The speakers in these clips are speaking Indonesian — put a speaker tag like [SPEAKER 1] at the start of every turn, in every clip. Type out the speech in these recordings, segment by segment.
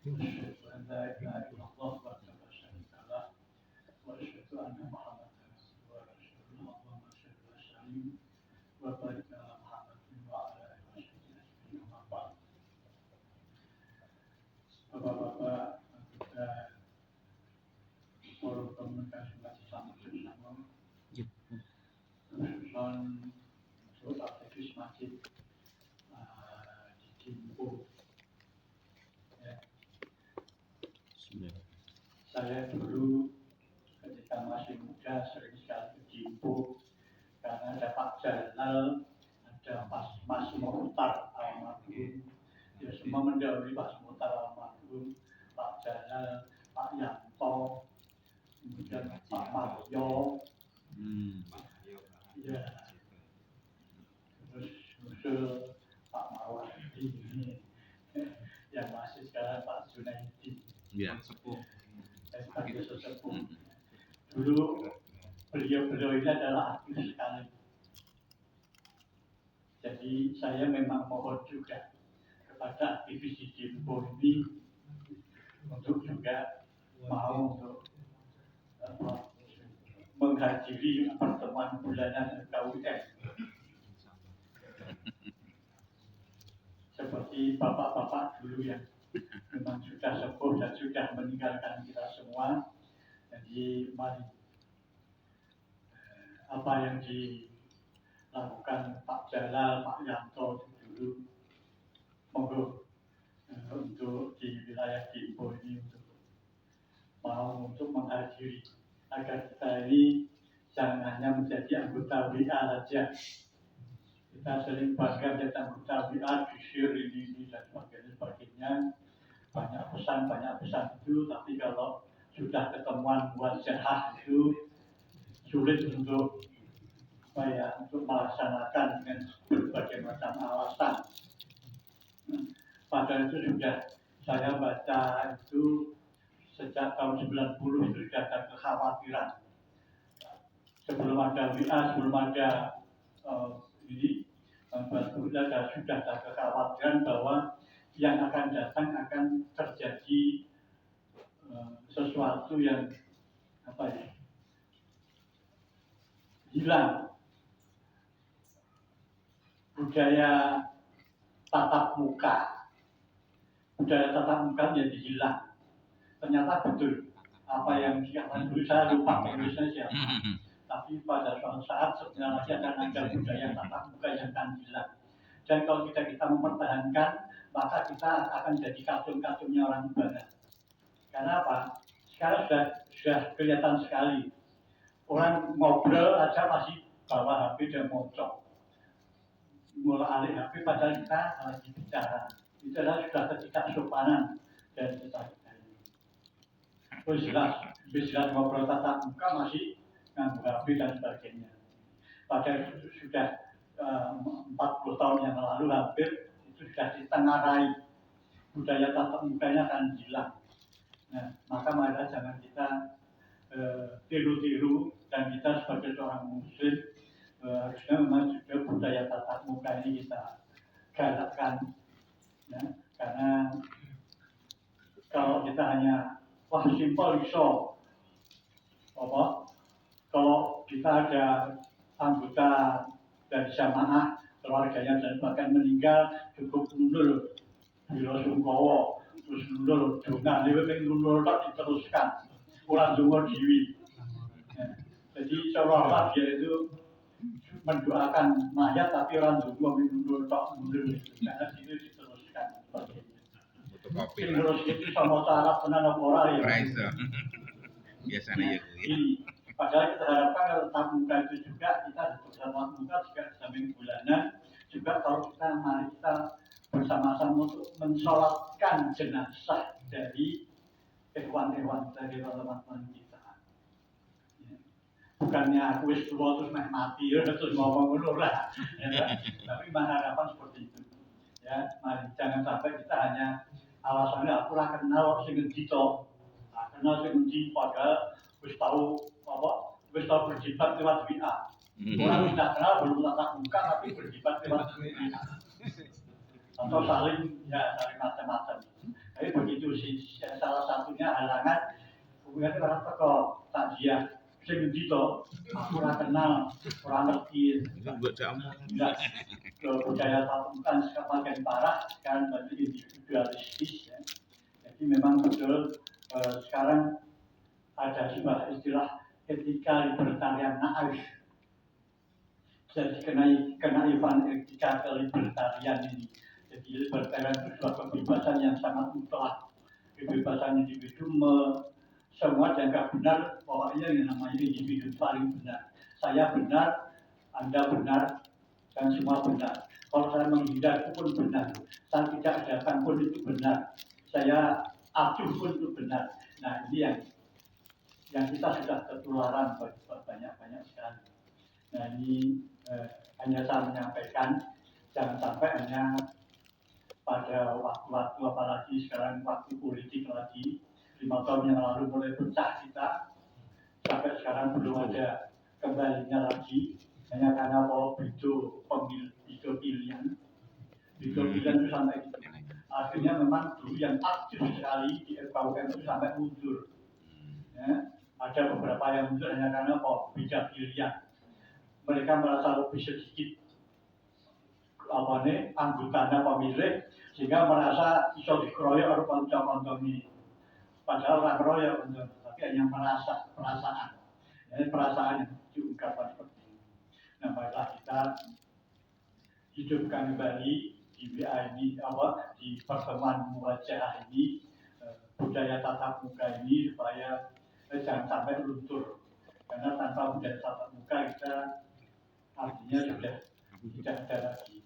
[SPEAKER 1] أشهد أن لا إله إلا الله وحده لا شريك له وأشهد أن محمدا عبده ورسوله اللهم صل وسلم وبارك على محمد وعلى آله وصحبه أجمعين أما بعد. Bapak-bapak, anggota Forum Komunikasi Bersama Bersama, khususan untuk aktivis masjid di Timpo. Saya dulu ketika masih muda sering sekali ke Timpo karena ada Pak Jalal, ada Mas Muhtar almarhum, ya semua mendahului Pak Muhtar almarhum, Pak Jalal, Pak Yanto, kemudian Pak Mario, ya, terus muncul Pak Mawadi ini, yang masih sekarang Pak Junaidi,
[SPEAKER 2] ya.
[SPEAKER 1] sebagai sesepuh. Dulu beliau-beliau ini adalah aktif sekali. Jadi saya memang mohon juga kepada aktivis di Timpo ini untuk juga mau untuk menghadiri pertemuan bulanan KUM. Seperti bapak-bapak dulu yang memang sudah sepuh dan sudah meninggalkan kita semua. Jadi mari apa yang dilakukan Pak Jalal, Pak Yanto dulu, monggo untuk di wilayah Timpo ini untuk menghadiri agar kita ini jangan hanya menjadi anggota WA saja. Kita sering bangga jadi anggota WA, di-share ini dan sebagainya. Banyak pesan itu, tapi kalau sudah ketemuan wajah itu sulit untuk untuk melaksanakan dengan berbagai macam alasan. Padahal itu sudah saya baca itu sejak tahun 90 itu sudah ada kekhawatiran. Sebelum ada WA, sebelum ada sudah ada kekhawatiran bahwa yang akan datang akan terjadi sesuatu yang hilang. Budaya tatap muka jadi hilang. Ternyata betul apa yang dikatakan dulu, saya lupa Indonesia siapa. Tapi pada suatu saat sebenarnya akan ada budaya tatap muka yang akan hilang. Dan kalau kita mempertahankan, maka kita akan jadi kacung-kacungnya orang barat. Karena apa? Sekarang sudah kelihatan sekali. Orang ngobrol aja masih bawa HP dan mocok. Mulai alih HP padahal kita lagi bicara. Itu adalah sudah ketidaksopanan dan sebagainya. Terus jelas ngobrol tatap muka masih nganggu HP dan sebagainya. Padahal sudah 40 tahun yang lalu hampir itu sudah ditengarai budaya tatap mukanya akan hilang. Nah, maka mari jangan kita tiru-tiru, dan kita sebagai seorang muslim harusnya memang juga budaya tatap muka ini kita galakkan, ya, karena kalau kita hanya simpel iso kalau kita ada anggota dari jamaah keluarganya dan bahkan meninggal cukup mundur bila sungkowo terus mundur donga ini mundur tak diteruskan kurang dungo diwi. Jadi seolah-olah dia itu mendoakan mayat tapi orang dungo mundur tak mundur karena itu diteruskan terus itu sama cara penanam orang ya
[SPEAKER 2] biasanya ya.
[SPEAKER 1] Padahal kita harapkan kalau tatap muka itu juga kita bersama muka juga sambil bulanan juga kalau mari kita bersama-sama untuk mensolatkan jenazah dari hewan-hewan dari teman-teman kita. Ya. Bukannya aku wis tua terus mati terus ngomong dulu lah. Ya, tapi harapan seperti itu. Ya, mari jangan sampai kita hanya alasannya aku lah kenal sing ngendi to. Kenal sing ngendi padahal wis tahu berjibat lewat WA. Orang tidak kenal belum tatap muka tapi berjibat lewat WA. Atau saling macam-macam. Tapi begitu salah satunya halangan kemudian orang teko takziah sing ndi to aku ora kenal ora ngerti enggak budaya tamukan semakin parah kan menjadi individualistis ya. Jadi memang betul sekarang ada sebuah istilah etika libertarian naif. Jadi kenaifan etika libertarian ini. Jadi libertarian itu sebuah kebebasan yang sangat mutlak, kebebasan individu semua dianggap benar, pokoknya yang namanya individu paling benar. Saya benar, Anda benar, dan semua benar. Kalau saya menghindar pun benar, saya tidak datang pun itu benar, saya acuh pun itu benar. Nah ini yang kita sudah ketularan banyak-banyak sekali. Nah ini hanya saya menyampaikan, jangan sampai hanya pada waktu-waktu apalagi sekarang waktu politik lagi 5 tahun yang lalu mulai pecah kita sampai sekarang belum ada kembalinya lagi hanya karena itu pilihan itu sampai gitu. Akhirnya memang dulu yang aktif sekali di FKUM itu sampai mundur ya. Ada beberapa yang mundur hanya karena beda pilihan, mereka merasa lebih sedikit anggotanya pemilih sehingga merasa bisa dikeroyok oleh kanca-kanca ini. Padahal orang keroyok, tapi hanya perasaan. Jadi perasaan yang diungkapkan seperti ini. Nah, marilah kita hidupkan kembali di WA ini, di pertemuan muwajah ini, budaya tatap muka ini supaya jangan sampai luntur. Karena tanpa budaya tatap muka kita artinya sudah tidak ada lagi.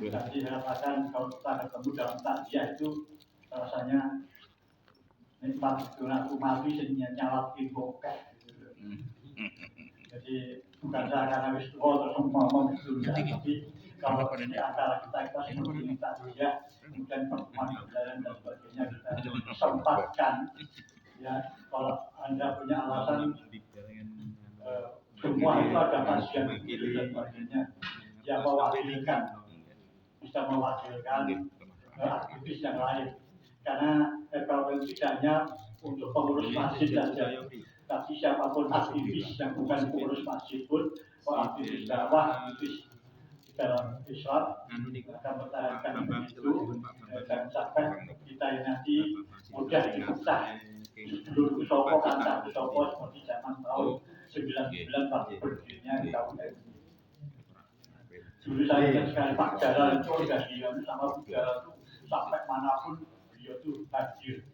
[SPEAKER 1] Jadi saya katakan kalau kita ketemu dalam takziah itu rasanya nikmat itu aku mati sehingga nyalap bokeh. Jadi bukan saya karena wis tua terus ngomong itu tapi kalau di antara kita seperti ini takziah kemudian pertemuan berjalan dan sebagainya kita sempatkan ya kalau Anda punya alasan semua itu ada kajian begitu dan sebagainya yang mewakilkan bisa mewakilkan aktivis yang lain karena FKUM tidak hanya untuk pengurus masjid saja tapi siapapun aktivis yang bukan pengurus masjid pun aktivis dakwah, aktivis dalam Islam akan bertahankan itu dan sampai kita nanti mudah dipecah dulu sopo kantor sopo seperti zaman tahun 99 waktu berdirinya FKUM. Dulu saya ingat sekali Pak Jalan itu udah diam sama Bu Jalan itu sampai manapun beliau itu hadir.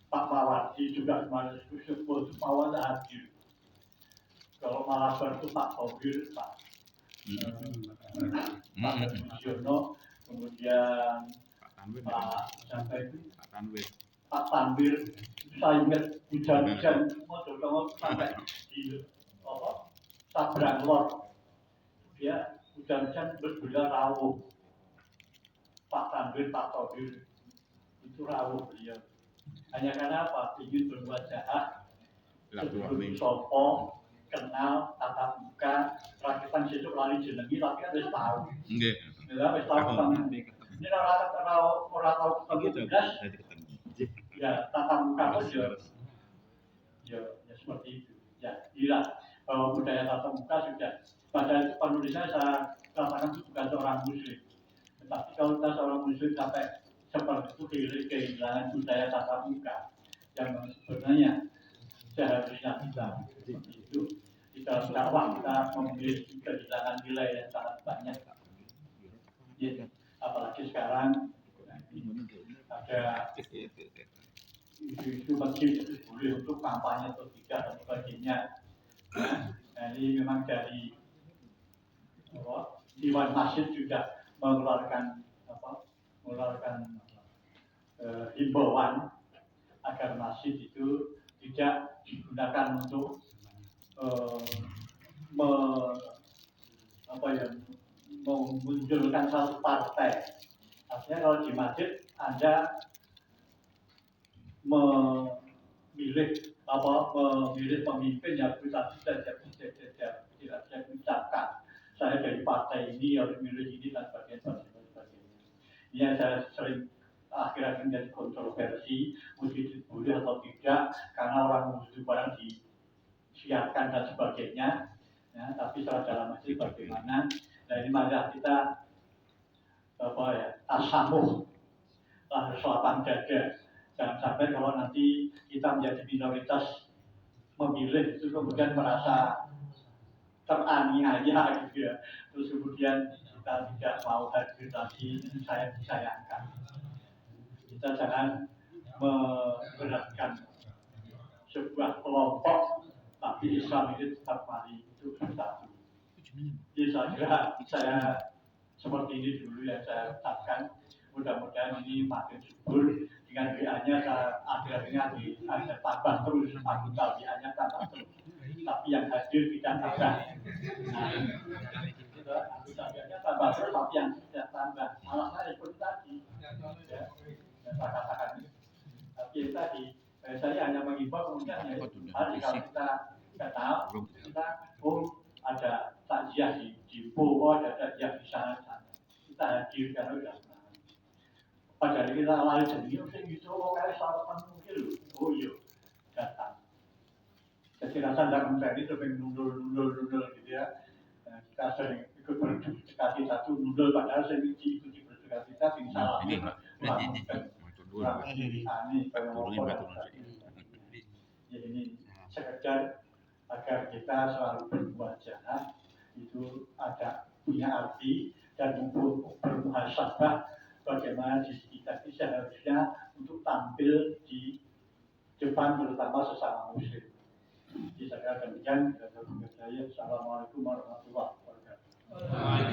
[SPEAKER 1] Pak Mawardi juga kemarin itu Mawar hadir. Kalau Malabar itu Pak Togir, Pak Budiono, kemudian Pak sampai itu Pak Tanwir. Saya ingat hujan-hujan mau sampai di Sabrang Lor, dia hujan-hujan berbulan rawuh. Pak Tanwir, Pak Togir itu rawuh beliau. Hanya karena apa? Ingin berwajah sebelum sopo kenal tatap muka rakyatan sesuk lali jenengi tapi kan wis tahu. Nggih. Ya wis tahu tenan. Ini ora tahu ketemu jelas. Ya tatap muka pun ya seperti itu. Ya, inilah budaya tatap muka sudah. Pada penulisnya saya katakan itu bukan seorang muslim. Tetapi kalau kita seorang muslim sampai seperti itu kehilangan budaya tatap muka yang sebenarnya seharusnya kita seperti itu di dalam dakwah kita memiliki kehilangan nilai yang sangat banyak. Ya, apalagi sekarang ada isu masjid boleh untuk kampanye atau tidak dan sebagainya. Nah, ini memang dari Dewan Masjid juga mengeluarkan himbauan agar masjid itu tidak digunakan untuk memunculkan satu partai. Artinya kalau di masjid Anda memilih pemimpin yang bisa tidak ucapkan saya dari partai ini harus memilih ini dan sebagainya. Ini yang saya sering akhirnya menjadi kontroversi, mesti dibully atau tidak, karena orang menuju barang disiarkan dan sebagainya. Ya, tapi secara dalam hati bagaimana? Nah ini malah kita tasamuh, harus lapang dada. Jangan sampai kalau nanti kita menjadi minoritas memilih itu kemudian merasa teraniaya gitu ya. Terus kemudian kita tidak mau hadir lagi, itu saya disayangkan. Kita jangan memberatkan sebuah kelompok, tapi Islam ini tetap mari itu bersatu. Jadi saya kira saya seperti ini dulu yang saya ucapkan. Mudah-mudahan ini makin subur. Dengan WA-nya akhirnya ada tambah terus, anggota WA-nya tambah terus. Tapi yang hadir tidak tambah. Anggota WA-nya tambah terus, tapi yang tidak tambah. Malah saya ikut tadi. Ya, saya katakan ini. Tapi tadi saya hanya mengimbau kemudian ya, hari kalau kita tidak tahu, kita ada takziah di Powo, ada takziah di sana. Kita hadir karena sudah pada hari kita lahir sendiri, itu kayak sarapan mungkin oh iya datang. Jadi rasa dalam ini sering nundul gitu ya. Kita sering ikut berdekati satu nundul, padahal sering ikuti berdekati kita tinggal
[SPEAKER 2] ini
[SPEAKER 1] ini sekedar agar kita selalu bermuajah itu ada punya arti dan bermuhasabah bagaimana diri kita seharusnya untuk tampil di depan terutama sesama muslim. Jadi saya demikian. Assalamualaikum warahmatullahi wabarakatuh.